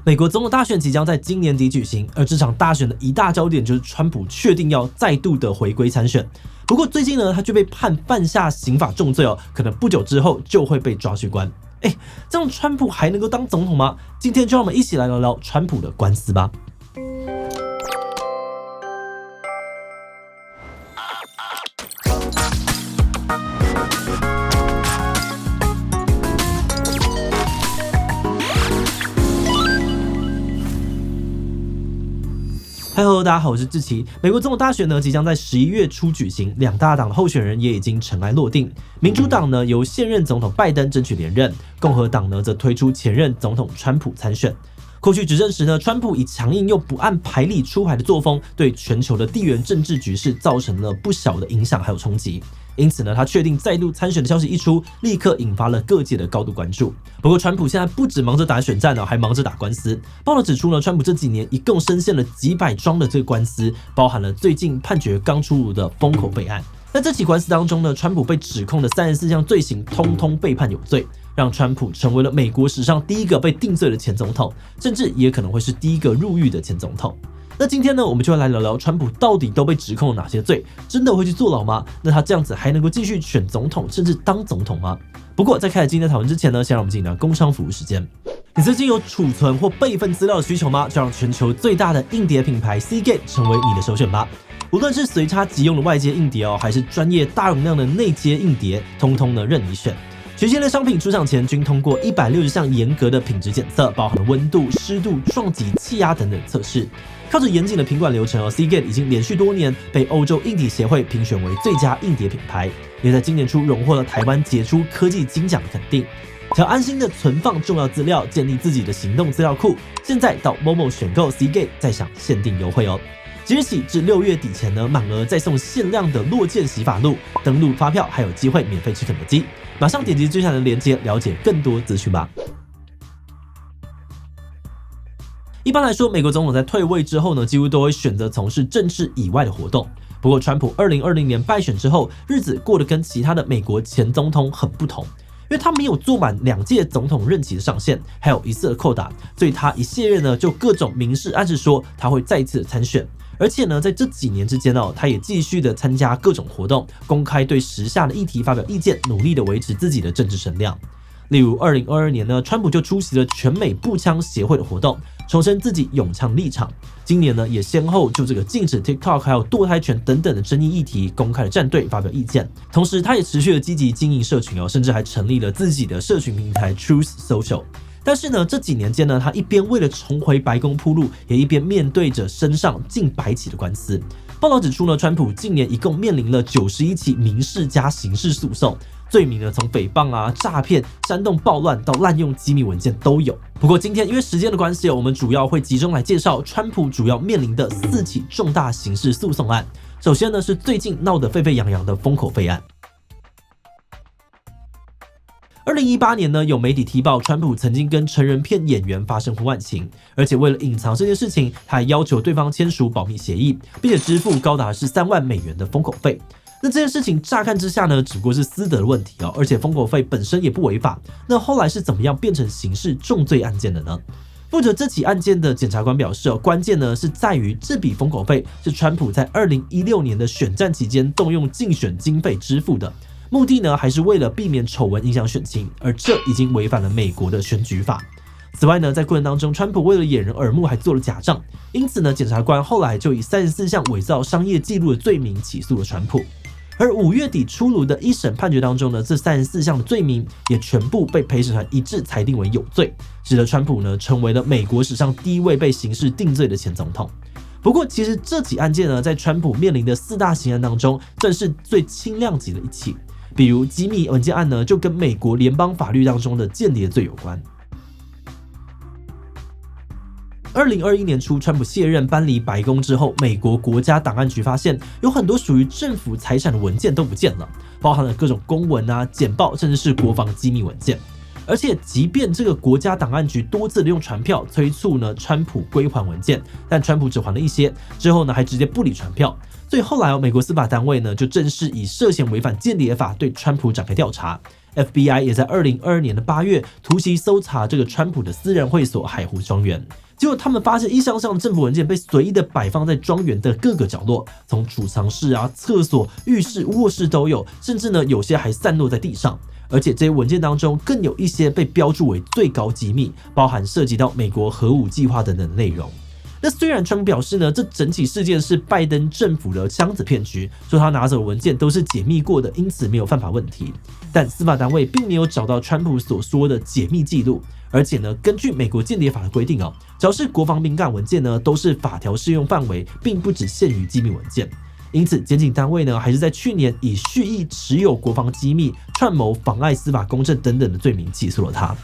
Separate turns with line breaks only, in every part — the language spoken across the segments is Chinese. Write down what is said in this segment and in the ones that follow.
美国总统大选即将在今年底举行，而这场大选的一大焦点就是川普确定要再度的回归参选。不过最近呢，他却被判犯下刑法重罪哦，可能不久之后就会被抓去关。这样川普还能够当总统吗？今天就让我们一起来聊聊川普的官司吧。Hello， 大家好，我是志祺。美国总统大选呢，即将在11月初举行，两大党的候选人也已经尘埃落定。民主党呢，由现任总统拜登争取连任，共和党呢，则推出前任总统川普参选。过去执政时呢，川普以强硬又不按牌理出牌的作风，对全球的地缘政治局势造成了不小的影响还有冲击。因此呢，他确定再度参选的消息一出，立刻引发了各界的高度关注。不过，川普现在不只忙着打选战呢，还忙着打官司。报道指出呢，川普这几年一共深陷了几百桩的这个官司，包含了最近判决刚出炉的封口费案。在这起官司当中呢，川普被指控的34项罪行，通通被判有罪，让川普成为了美国史上第一个被定罪的前总统，甚至也可能会是第一个入狱的前总统。那今天呢，我们就来聊聊川普到底都被指控了哪些罪，真的会去坐牢吗？那他这样子还能够继续选总统，甚至当总统吗？不过在开始今天的讨论之前呢，先让我们进行工商服务时间。你最近有储存或备份资料的需求吗？就让全球最大的硬碟品牌 Seagate 成为你的首选吧。无论是随插即用的外接硬碟还是专业大容量的内接硬碟，通通呢任你选。全系列商品出厂前均通过160项严格的品质检测，包含了温度、湿度、撞击、气压等等测试。靠着严谨的品管流程，Seagate 已经连续多年被欧洲硬体协会评选为最佳硬碟品牌，也在今年初荣获了台湾杰出科技金奖的肯定。想安心的存放重要资料，建立自己的行动资料库，现在到 Momo 选购 Seagate 再享限定优惠哦。即日起至6月底前呢，满额再送限量的落件洗发露，登录发票还有机会免费吃肯德基。马上点击最下的链接了解更多资讯吧。一般来说，美国总统在退位之后呢，几乎都会选择从事政治以外的活动。不过，川普2020年败选之后，日子过得跟其他的美国前总统很不同，因为他没有做满2届总统任期的上限，还有疑似的扣打，所以他一卸任呢，就各种明示暗示说他会再次的参选。而且呢，在这几年之间他也继续的参加各种活动，公开对时下的议题发表意见，努力的维持自己的政治声量。例如2022年呢，川普就出席了全美步枪协会的活动，重申自己拥枪立场。今年呢，也先后就这个禁止 TikTok 还有堕胎权等等的争议议题公开的站队发表意见。同时，他也持续的积极经营社群甚至还成立了自己的社群平台 Truth Social。但是呢，这几年间呢，他一边为了重回白宫铺路，也一边面对着身上近100起的官司。报道指出呢，川普近年一共面临了91起民事加刑事诉讼，罪名呢从诽谤诈骗、煽动暴乱到滥用机密文件都有。不过今天因为时间的关系我们主要会集中来介绍川普主要面临的4起重大刑事诉讼案。首先呢，是最近闹得沸沸扬扬的封口费案。2018年呢，有媒体踢爆川普曾经跟成人片演员发生婚外情，而且为了隐藏这件事情，他还要求对方签署保密协议，并且支付高达13万美元的封口费。那这件事情乍看之下呢，只不过是私德的问题而且封口费本身也不违法。那后来是怎么样变成刑事重罪案件的呢？负责这起案件的检察官表示关键呢是在于这笔封口费是川普在2016年的选战期间动用竞选经费支付的。目的呢，还是为了避免丑闻影响选情，而这已经违反了美国的选举法。此外呢，在过程当中，川普为了掩人耳目，还做了假账，因此呢，检察官后来就以34项伪造商业记录的罪名起诉了川普。而5月底出炉的一审判决当中呢，这34项的罪名也全部被陪审团一致裁定为有罪，使得川普呢成为了美国史上第一位被刑事定罪的前总统。不过，其实这起案件呢，在川普面临的4大刑案当中，正是最轻量级的一起。比如机密文件案呢，就跟美国联邦法律当中的间谍罪有关。2021年初，川普卸任搬离白宫之后，美国国家档案局发现有很多属于政府财产的文件都不见了，包含了各种公文简报，甚至是国防机密文件。而且，即便这个国家档案局多次的用传票催促川普归还文件，但川普只还了一些，之后还直接不理传票。所以后来美国司法单位就正式以涉嫌违反间谍法对川普展开调查。FBI 也在2022年的8月突袭搜查这个川普的私人会所海湖庄园。结果他们发现一箱箱政府文件被随意的摆放在庄园的各个角落，从储藏室啊、厕所、浴室、卧室都有，甚至呢有些还散落在地上。而且这些文件当中更有一些被标注为最高机密，包含涉及到美国核武计划等等内容。那虽然川普表示呢，这整起事件是拜登政府的箱子骗局，说他拿走的文件都是解密过的，因此没有犯法问题。但司法单位并没有找到川普所说的解密记录，而且呢，根据美国间谍法的规定哦，只要是国防敏感文件呢，都是法条适用范围，并不只限于机密文件。因此，检警单位呢，还是在去年以蓄意持有国防机密、串谋妨碍司法公正等等的罪名起诉了他。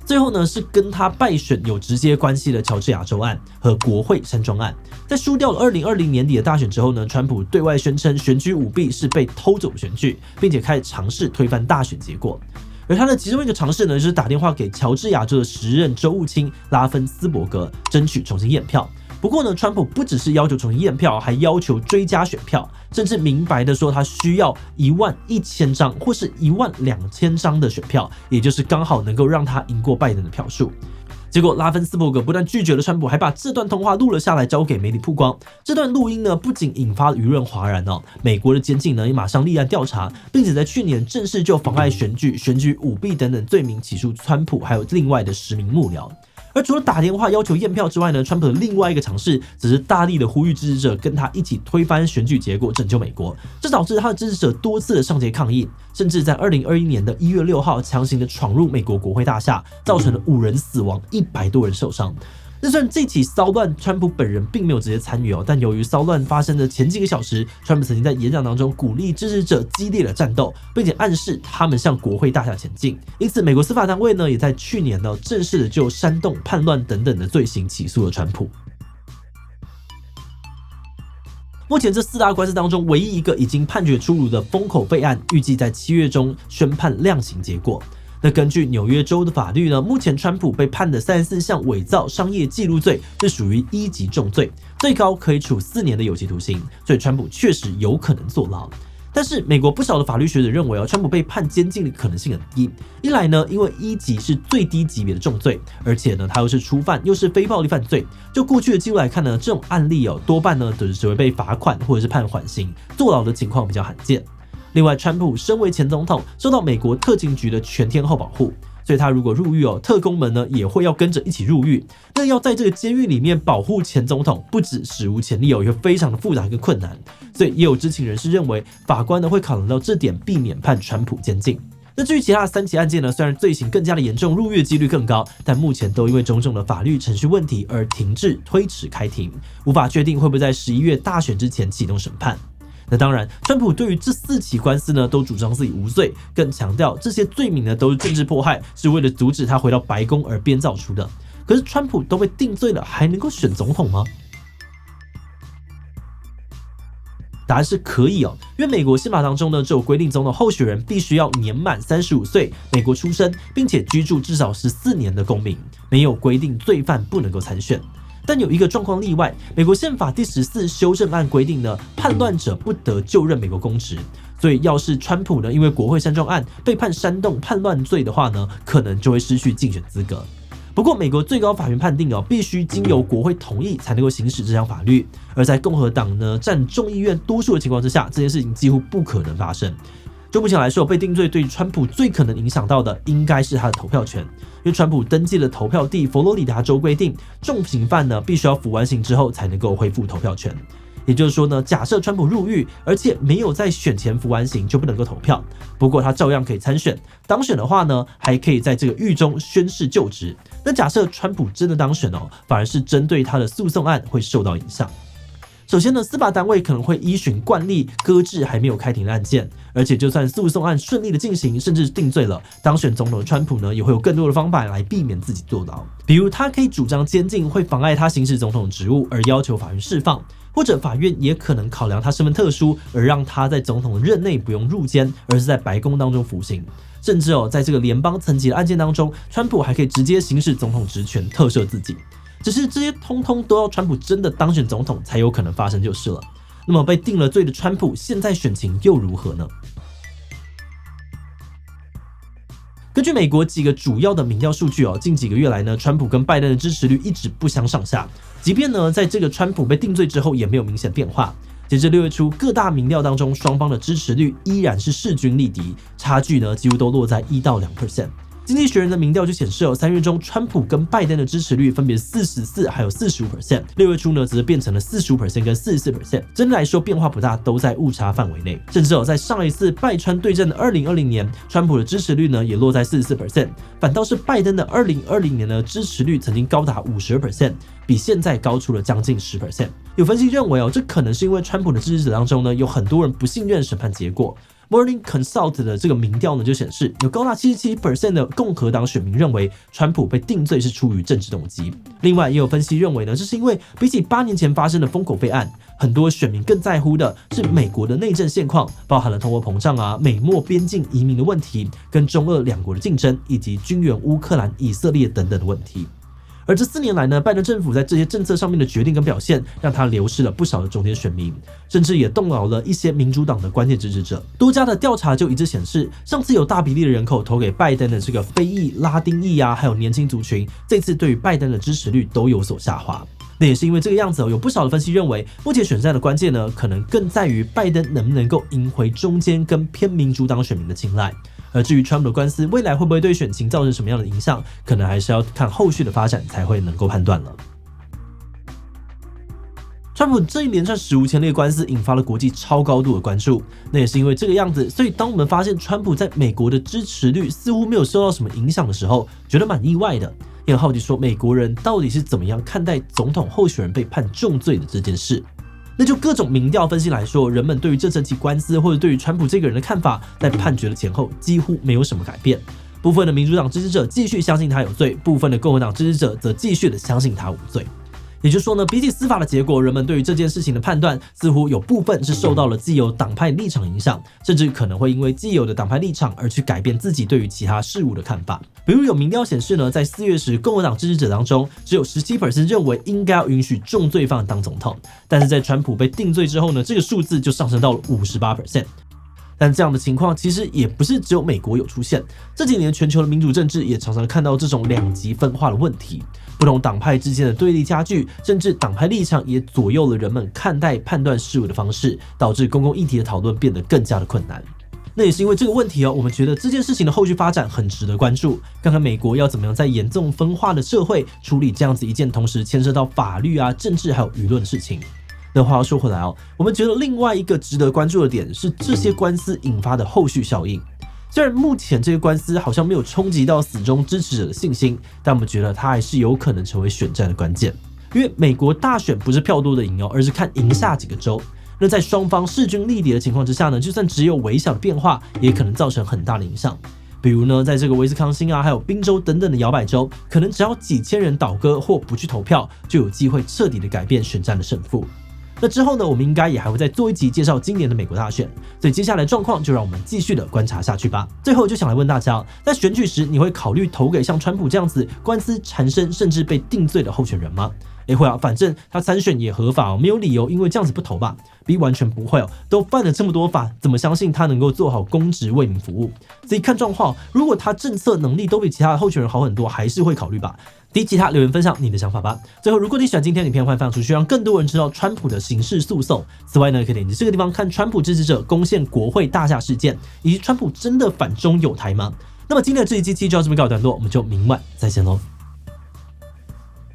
最后呢，是跟他败选有直接关系的乔治亚州案和国会山庄案。在输掉了2020年底的大选之后呢，川普对外宣称选举舞弊是被偷走的选举，并且开始尝试推翻大选结果。而他的其中一个尝试呢，就是打电话给乔治亚州的时任州务卿拉芬斯伯格，争取重新验票。不过呢，川普不只是要求重新验票，还要求追加选票，甚至明白的说他需要11000张或是12000张的选票，也就是刚好能够让他赢过拜登的票数。结果拉芬斯伯格不但拒绝了川普，还把这段通话录了下来，交给媒体曝光。这段录音呢，不仅引发舆论哗然哦，美国的监警呢也马上立案调查，并且在去年正式就妨碍选举、选举舞弊等等罪名起诉川普，还有另外的10名幕僚。而除了打电话要求验票之外呢，川普的另外一个尝试只是大力的呼吁支持者跟他一起推翻选举结果，拯救美国。这导致他的支持者多次的上街抗议，甚至在2021年的1月6号强行的闯入美国国会大厦，造成了5人死亡，100多人受伤。那虽然这起骚乱川普本人并没有直接参与哦，但由于骚乱发生的前几个小时，川普曾经在演讲当中鼓励支持者激烈的战斗，并且暗示他们向国会大厦前进。因此，美国司法单位呢也在去年呢正式的就煽动、叛乱等等的罪行起诉了川普。目前这4大官司当中，唯一一个已经判决出炉的封口费案，预计在7月中宣判量刑结果。那根据纽约州的法律呢，目前川普被判的34项伪造商业记录罪是属于1级重罪，最高可以处4年的有期徒刑，所以川普确实有可能坐牢。但是美国不少的法律学者认为川普被判监禁的可能性很低。一来呢，因为1级是最低级别的重罪，而且呢，他又是初犯，又是非暴力犯罪。就过去的记录来看呢，这种案例多半呢只会被罚款或者是判缓刑，坐牢的情况比较罕见。另外，川普身为前总统，受到美国特勤局的全天候保护，所以他如果入狱特工们呢也会要跟着一起入狱。那要在这个监狱里面保护前总统，不止史无前例也会非常的复杂跟困难。所以也有知情人士认为，法官呢会考量到这点，避免判川普监禁。那至于其他的3起案件呢，虽然罪行更加的严重，入狱几率更高，但目前都因为种种的法律程序问题而停滞推迟开庭，无法确定会不会在11月大选之前启动审判。那当然，川普对于这4起官司呢，都主张自己无罪，更强调这些罪名呢都是政治迫害，是为了阻止他回到白宫而编造出的。可是川普都被定罪了，还能够选总统吗？答案是可以哦，因为美国宪法当中呢，就有规定总统候选人必须要年满35岁，美国出生，并且居住至少14年的公民，没有规定罪犯不能够参选。但有一个状况例外，美国宪法第14修正案规定呢，叛乱者不得就任美国公职。所以要是川普呢，因为国会山庄案被判煽动叛乱罪的话呢，可能就会失去竞选资格。不过，美国最高法院判定必须经由国会同意才能够行使这项法律。而在共和党呢占众议院多数的情况之下，这件事情几乎不可能发生。就目前来说，被定罪对川普最可能影响到的，应该是他的投票权。因为川普登记的投票地佛罗里达州规定，重刑犯呢必须要服完刑之后才能够恢复投票权。也就是说呢，假设川普入狱，而且没有在选前服完刑，就不能够投票。不过他照样可以参选，当选的话呢，还可以在这个狱中宣誓就职。那假设川普真的当选反而是针对他的诉讼案会受到影响。首先呢，司法单位可能会依循惯例搁置还没有开庭的案件，而且就算诉讼案顺利的进行，甚至定罪了，当选总统的川普呢，也会有更多的方法来避免自己坐牢。比如他可以主张监禁会妨碍他行使总统职务，而要求法院释放，或者法院也可能考量他身份特殊，而让他在总统任内不用入监，而是在白宫当中服刑。甚至在这个联邦层级的案件当中，川普还可以直接行使总统职权，特赦自己。只是这些通通都要川普真的当选总统才有可能发生就是了。那么被定了罪的川普现在选情又如何呢？根据美国几个主要的民调数据近几个月来呢，川普跟拜登的支持率一直不相上下，即便呢在这个川普被定罪之后也没有明显变化。截至6月初，各大民调当中，双方的支持率依然是势均力敌，差距呢几乎都落在1到2%。经济学人的民调就显示3月中川普跟拜登的支持率分别44%还有45%，6月初呢则是变成了45%跟44%，真的来说变化不大，都在误差范围内。甚至在上一次拜川对阵的2020年，川普的支持率呢也落在44%，反倒是拜登的2020年呢支持率曾经高达52%，比现在高出了将近10%。有分析认为这可能是因为川普的支持者当中呢有很多人不信任审判结果。Morning Consult 的这个民调呢就显示，有高达77% 的共和党选民认为川普被定罪是出于政治动机。另外也有分析认为呢，这是因为比起8年前发生的封口费案，很多选民更在乎的是美国的内政现况，包含了通货膨胀美墨边境移民的问题，跟中俄两国的竞争，以及军援乌克兰、以色列等等的问题。而这4年来呢，拜登政府在这些政策上面的决定跟表现，让他流失了不少的中间选民，甚至也动摇了一些民主党的关键支持者。多家的调查就一致显示，上次有大比例的人口投给拜登的这个非裔、拉丁裔还有年轻族群，这次对于拜登的支持率都有所下滑。那也是因为这个样子有不少的分析认为，目前选战的关键呢，可能更在于拜登能不能够赢回中间跟偏民主党选民的青睐。而至于川普的官司未来会不会对选情造成什么样的影响，可能还是要看后续的发展才会能够判断了。川普这一连串史无前例的官司引发了国际超高度的关注，那也是因为这个样子，所以当我们发现川普在美国的支持率似乎没有受到什么影响的时候，觉得蛮意外的，也很好奇说美国人到底是怎么样看待总统候选人被判重罪的这件事。那就各种民调分析来说，人们对于这整起官司或者对于川普这个人的看法，在判决的前后几乎没有什么改变。部分的民主党支持者继续相信他有罪，部分的共和党支持者则继续的相信他无罪。也就是说呢，比起司法的结果，人们对于这件事情的判断似乎有部分是受到了既有党派立场影响，甚至可能会因为既有的党派立场而去改变自己对于其他事物的看法。比如有民调显示呢，在4月时，共和党支持者当中只有17% 认为应该要允许重罪犯当总统，但是在川普被定罪之后呢，这个数字就上升到了58%。但这样的情况其实也不是只有美国有出现，这几年全球的民主政治也常常看到这种两极分化的问题，不同党派之间的对立加剧，甚至党派立场也左右了人们看待判断事物的方式，导致公共议题的讨论变得更加的困难。那也是因为这个问题我们觉得这件事情的后续发展很值得关注，看看美国要怎么样在严重分化的社会处理这样子一件同时牵涉到法律政治还有舆论的事情。那话要说回来我们觉得另外一个值得关注的点是这些官司引发的后续效应。虽然目前这个官司好像没有冲击到死忠支持者的信心，但我们觉得它还是有可能成为选战的关键。因为美国大选不是票多的赢而是看赢下几个州。那在双方势均力敌的情况之下呢，就算只有微小的变化，也可能造成很大的影响。比如呢，在这个威斯康星还有宾州等等的摇摆州，可能只要几千人倒戈或不去投票，就有机会彻底的改变选战的胜负。那之后呢，我们应该也还会再做一集介绍今年的美国大选，所以接下来状况就让我们继续的观察下去吧。最后就想来问大家，在选举时你会考虑投给像川普这样子官司缠身甚至被定罪的候选人吗？会反正他参选也合法没有理由因为这样子不投吧。B 完全不会都犯了这么多法，怎么相信他能够做好公职为民服务？所以看状况，如果他政策能力都比其他的候选人好很多，还是会考虑吧。其他留言分享你的想法吧。最后，如果你喜欢今天的影片，欢迎分享出去，让更多人知道川普的刑事诉讼。此外呢，可以点击这个地方看川普支持者攻陷国会大厦事件，以及川普真的反中有台吗？那么今天的这一期就到这边告一段落，我们就明晚再见喽。